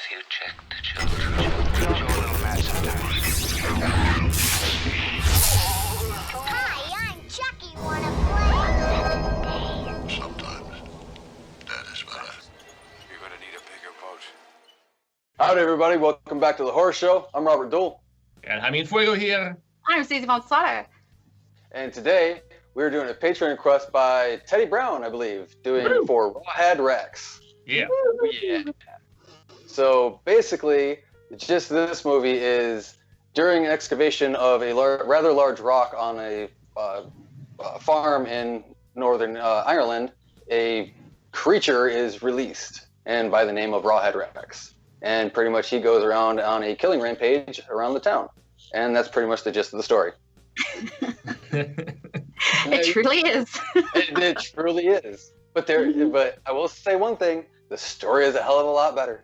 you check the children. You're a little mad sometimes. Hi, I'm Chucky. Wanna play? Sometimes that is better. You're gonna need a bigger boat. Howdy, everybody. Welcome back to the Horror Show. I'm Robert Duell. And Jaime Fuego here. I'm Susie Robert. And today, we're doing a Patron request by Teddy Brown, I believe, doing for Rawhead Rex. Yeah. Yeah. So basically, the gist of this movie is during an excavation of a rather large rock on a farm in northern Ireland, a creature is released, and by the name of Rawhead Rex. And pretty much he goes around on a killing rampage around the town. And that's pretty much the gist of the story. It truly is. It truly is. But I will say one thing, the story is a hell of a lot better.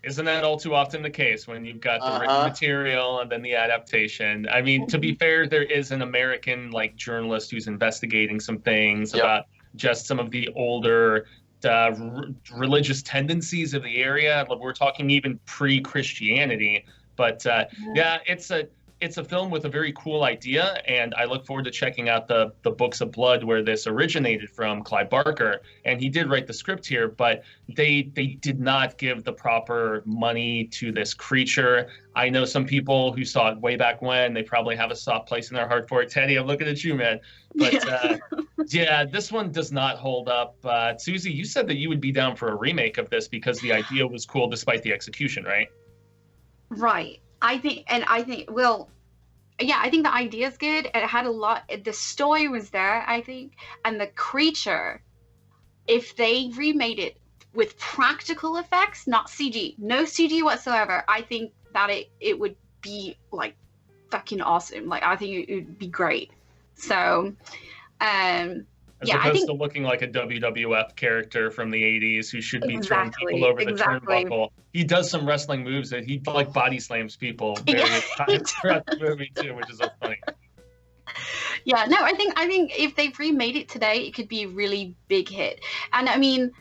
Isn't that all too often the case when you've got the written material and then the adaptation? I mean, to be fair, there is an American journalist who's investigating some things about just some of the older religious tendencies of the area. We're talking even pre-Christianity. But it's a film with a very cool idea, and I look forward to checking out the Books of Blood where this originated from, Clive Barker, and he did write the script here, but they did not give the proper money to this creature. I know some people who saw it way back when, they probably have a soft place in their heart for it. Teddy, I'm looking at you, man. But this one does not hold up. Susie, you said that you would be down for a remake of this because the idea was cool despite the execution, right? Right. I think the idea is good. It had a lot. The story was there, I think, and the creature. If they remade it with practical effects, not CG, no CG whatsoever, I think that it would be fucking awesome. I think it would be great. So, As opposed to looking like a WWF character from the 80s who should be throwing people over the turnbuckle. He does some wrestling moves that he body slams people various times throughout the movie too, which is so funny. Yeah, no, I think if they remade it today, it could be a really big hit. And I mean,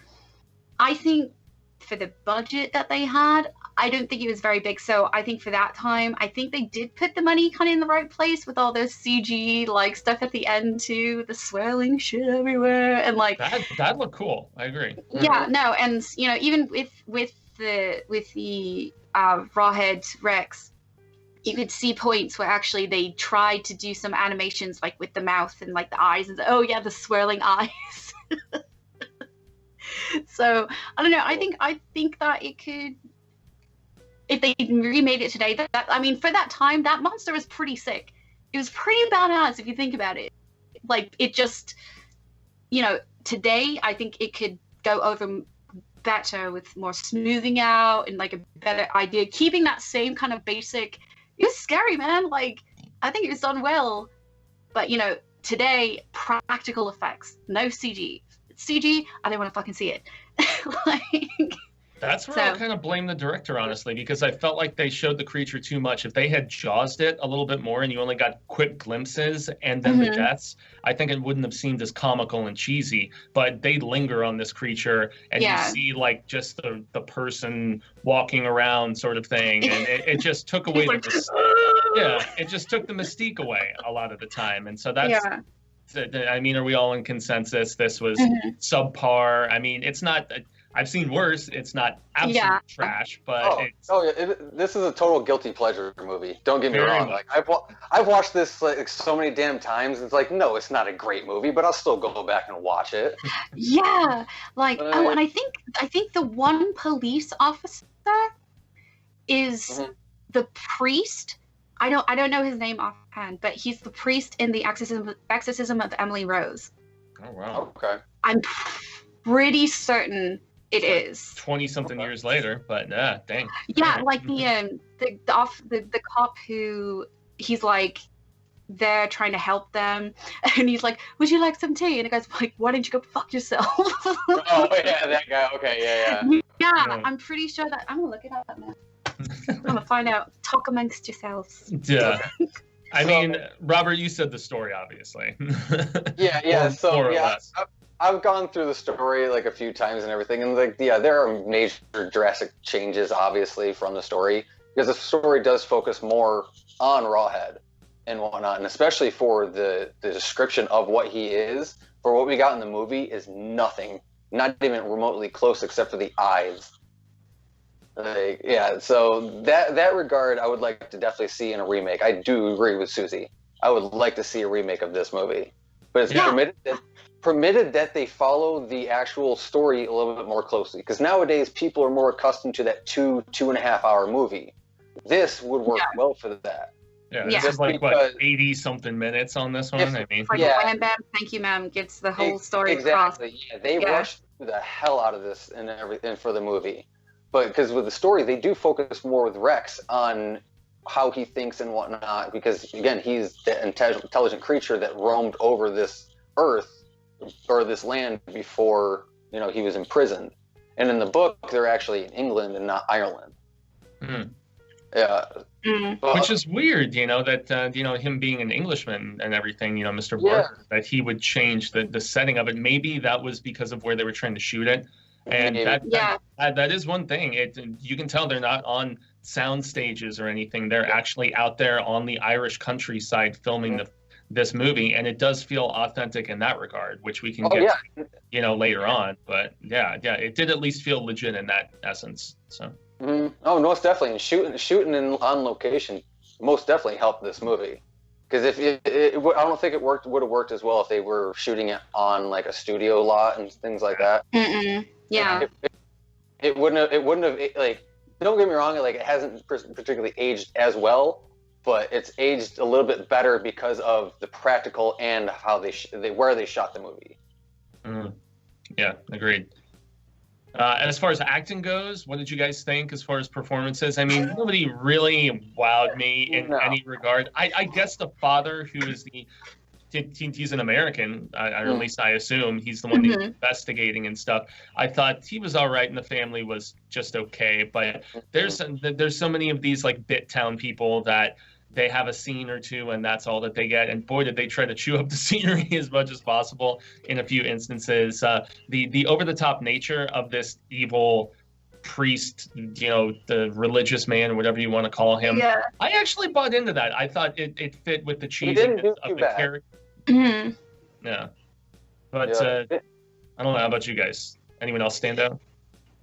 I think for the budget that they had, I don't think it was very big. So I think for that time, I think they did put the money kind of in the right place with all those CG stuff at the end too, the swirling shit everywhere, and that looked cool. I agree. Yeah, no, and even with the Rawhead Rex, you could see points where actually they tried to do some animations with the mouth and the eyes, and the swirling eyes. So I don't know. I think that it could. If they remade it today, for that time, that monster was pretty sick. It was pretty badass if you think about it. It just, today I think it could go over better with more smoothing out and a better idea. Keeping that same kind of basic, it was scary, man. I think it was done well. But, today, practical effects, no CG. CG, I don't want to fucking see it. That's where I kind of blame the director, honestly, because I felt like they showed the creature too much. If they had jawsed it a little bit more and you only got quick glimpses and then the deaths, I think it wouldn't have seemed as comical and cheesy. But they linger on this creature, and you see just the person walking around sort of thing, and it just took away the mystique. Yeah, it just took the mystique away a lot of the time, and so that's. Yeah. I mean, are we all in consensus? This was subpar. I mean, it's not. I've seen worse. It's not absolute trash, but this is a total guilty pleasure movie. Don't get me wrong. I've watched this so many damn times. It's no, it's not a great movie, but I'll still go back and watch it. Yeah, and I think the one police officer is the priest. I don't know his name offhand, but he's the priest in the Exorcism of Emily Rose. Oh wow. Okay. I'm pretty certain it is 20-something years later, but dang. Yeah, the cop who he's they're trying to help them, and he's would you like some tea? And the guy's why don't you go fuck yourself? Oh yeah, that guy. Okay, yeah. I'm pretty sure that I'm gonna look it up now. I'm gonna find out. Talk amongst yourselves. Yeah. I mean, Robert, you said the story, obviously. Yeah. More or less. I've gone through the story like a few times and everything, and like there are major drastic changes obviously from the story because the story does focus more on Rawhead and whatnot, and especially for the description of what he is. For what we got in the movie is nothing, not even remotely close, except for the eyes. Like, yeah, so that regard, I would like to definitely see in a remake. I do agree with Susie. I would like to see a remake of this movie, but it's permitted that they follow the actual story a little bit more closely. Because nowadays, people are more accustomed to that 2.5 hour movie. This would work well for that. Yeah, this is like, what, 80-something minutes on this one? I mean, Wham Bam, Thank You Ma'am gets the whole story across. Yeah, they rushed the hell out of this and everything for the movie. But because with the story, they do focus more with Rex on how he thinks and whatnot. Because, again, he's the intelligent creature that roamed over this earth or this land before, he was imprisoned. And in the book, they're actually in England and not Ireland. Mm. Yeah. Which is weird, that him being an Englishman and everything, Mr. Barker, that he would change the setting of it. Maybe that was because of where they were trying to shoot it, and that is one thing. You can tell they're not on sound stages or anything. They're actually out there on the Irish countryside filming this movie, and it does feel authentic in that regard, which we can get to, later on. But it did at least feel legit in that essence. So. Mm-hmm. Oh, most definitely. And shooting on location most definitely helped this movie. Because I don't think it would have worked as well if they were shooting it on like a studio lot and things like that. Mm-mm. Yeah. It wouldn't have like. Don't get me wrong. Like it hasn't particularly aged as well, but it's aged a little bit better because of the practical and how where they shot the movie. Mm. Yeah, agreed. As far as acting goes, what did you guys think as far as performances? I mean, nobody really wowed me in any regard. I guess the father, who is he's an American, or at least I assume, he's the one who's investigating and stuff. I thought he was all right and the family was just okay. But there's so many of these like bit town people that they have a scene or two and that's all that they get. And boy, did they try to chew up the scenery as much as possible in a few instances. The over-the-top nature of this evil priest, the religious man, whatever you want to call him. Yeah. I actually bought into that. I thought it fit with the cheesiness of the character. Mm-hmm. Yeah. But I don't know. How about you guys? Anyone else stand out?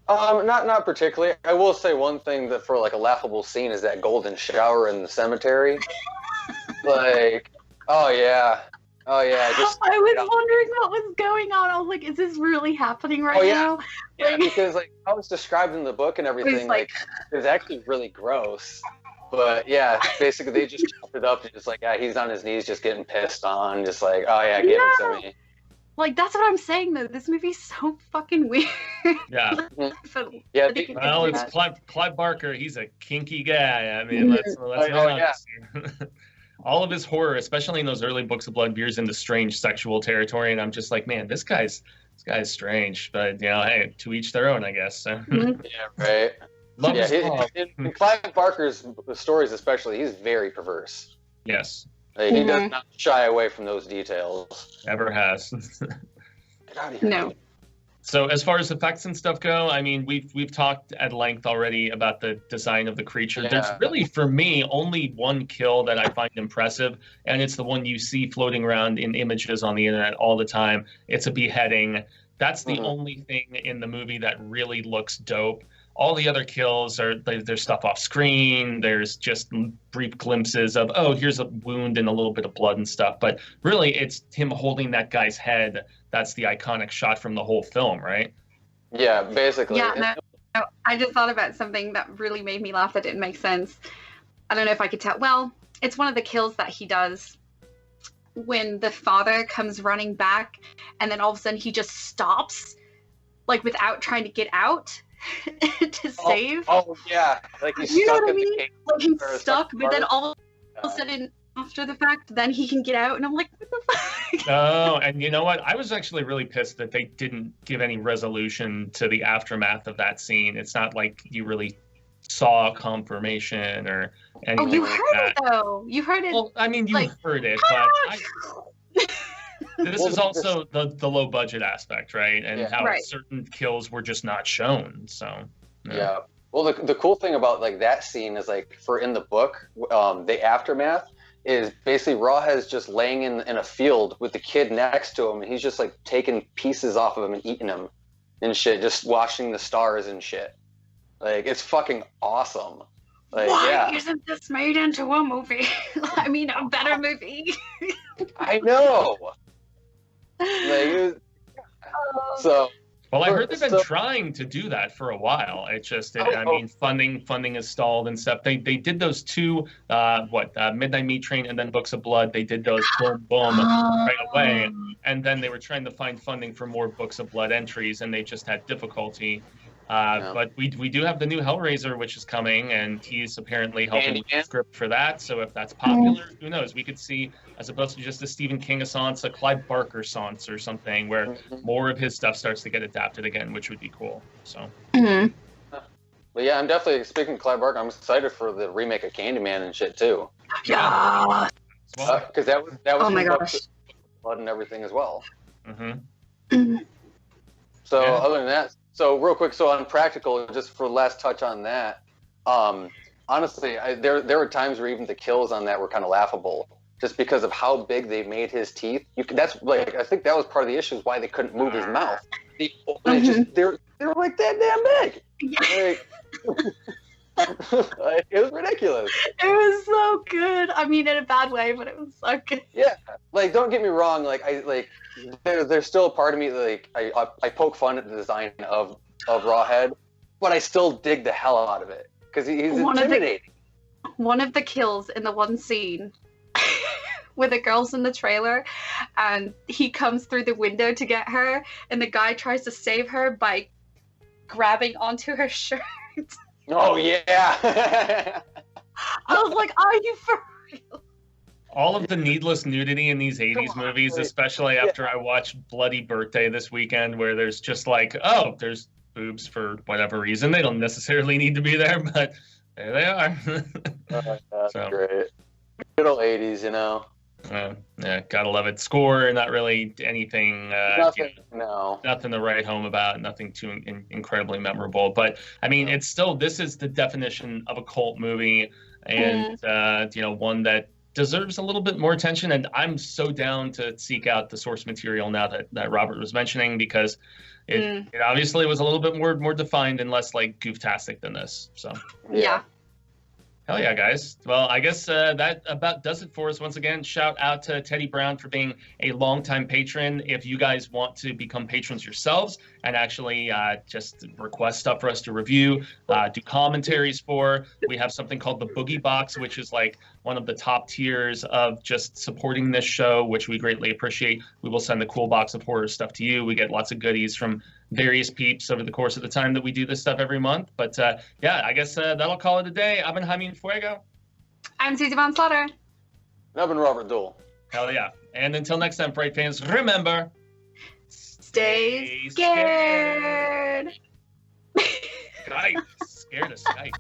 Not particularly. I will say one thing that for like a laughable scene is that golden shower in the cemetery. Like, oh yeah. I was wondering what was going on. I was like, is this really happening now? Yeah, because like how it's described in the book and everything, like it's actually really gross. But yeah, basically they just chopped it up and just like, he's on his knees just getting pissed on, just like, give it to me. Like, that's what I'm saying, though. This movie's so fucking weird. Yeah. Well, it's Clive Barker. He's a kinky guy. I mean, let's be honest. All of his horror, especially in those early books of blood, veers into strange sexual territory, and I'm just like, man, this guy's strange. But, hey, to each their own, I guess. So. Yeah, right. In Clive Barker's stories especially, he's very perverse. Yes. He does not shy away from those details. Ever has. Get out of here. No. So as far as effects and stuff go, I mean, we've talked at length already about the design of the creature. Yeah. There's really, for me, only one kill that I find impressive, and it's the one you see floating around in images on the internet all the time. It's a beheading. That's the only thing in the movie that really looks dope. All the other kills there's stuff off screen. There's just brief glimpses of, here's a wound and a little bit of blood and stuff. But really, it's him holding that guy's head. That's the iconic shot from the whole film, right? Yeah, basically. Yeah, no, I just thought about something that really made me laugh that didn't make sense. I don't know if I could tell. Well, it's one of the kills that he does when the father comes running back, and then all of a sudden he just stops, like without trying to get out. To save. Oh yeah, like he's you stuck know what in I mean? the cage. Like he's stuck, but then all of a sudden, after the fact, then he can get out, and I'm like, what the fuck? Oh, and you know what? I was actually really pissed that they didn't give any resolution to the aftermath of that scene. It's not like you really saw confirmation or anything. Oh, you heard it though. You heard it. Well, I mean, you heard it, but This is also the low budget aspect, right? And Yeah. how Right. certain kills were just not shown. So Yeah. Well, the cool thing about like that scene is like for in the book, the aftermath is basically Rawhead's just laying in a field with the kid next to him, and he's just like taking pieces off of him and eating them and shit, just watching the stars and shit. Like it's fucking awesome. Like Why yeah, isn't this made into a movie? I mean, a better movie. I know. Like, so. well, I heard they've been So- trying to do that for a while. It's just, Oh, I mean, funding is stalled and stuff. They did those two, Midnight Meat Train and then Books of Blood. They did those boom boom right away, and then they were trying to find funding for more Books of Blood entries, and they just had difficulty. Yeah. But we do have the new Hellraiser, which is coming, and he's apparently helping with the Candyman. script for that. So if that's popular, who knows? We could see, as opposed to just a Stephen King assance, a Clive Barker assance or something, where more of his stuff starts to get adapted again, which would be cool. So Mhm. But yeah, I'm definitely speaking of Clive Barker. I'm excited for the remake of Candyman and shit too, Yeah. well, because that was Oh my from gosh. Blood and everything as well. mhm. So Yeah. other than that, so real quick, so on practical, just for last touch on that, honestly, there were times where even the kills on that were kind of laughable, just because of how big they made his teeth. That's like I think that was part of the issue is why they couldn't move his mouth. They just they were like that damn big. Like, it was ridiculous. It was so good. I mean, in a bad way, but it was so good. Yeah, like don't get me wrong. Like there's still a part of me that, like I poke fun at the design of Rawhead, but I still dig the hell out of it because he's intimidating. One of the kills in the one scene with the girls in the trailer, and he comes through the window to get her, and the guy tries to save her by grabbing onto her shirt. Oh yeah. I was like, are you for real? All of the needless nudity in these 80s Come on, movies, wait. especially after I watched Bloody Birthday this weekend, where there's just like, oh, there's boobs for whatever reason. They don't necessarily need to be there, but there they are. That's So. great. Good old 80s, you know. Yeah, gotta love it. Score, not really anything. Nothing. No. Nothing to write home about. Nothing too incredibly memorable. But I mean, it's still, this is the definition of a cult movie, and one that deserves a little bit more attention. And I'm so down to seek out the source material now that Robert was mentioning, because it obviously was a little bit more defined and less like gooftastic than this. So. Yeah. Hell yeah, guys. Well, I guess that about does it for us. Once again, shout out to Teddy Brown for being a longtime patron. If you guys want to become patrons yourselves and actually just request stuff for us to review, do commentaries for, we have something called the Boogie Box, which is like one of the top tiers of just supporting this show, which we greatly appreciate. We will send a cool box of horror stuff to you. We get lots of goodies from various peeps over the course of the time that we do this stuff every month. But yeah, I guess that'll call it a day. I've been Jaime and Fuego. I'm Susie Von Slaughter. And I've been Robert Duell. Hell yeah. And until next time, Fright fans, remember, Stay scared. Skype. Scared of Skype.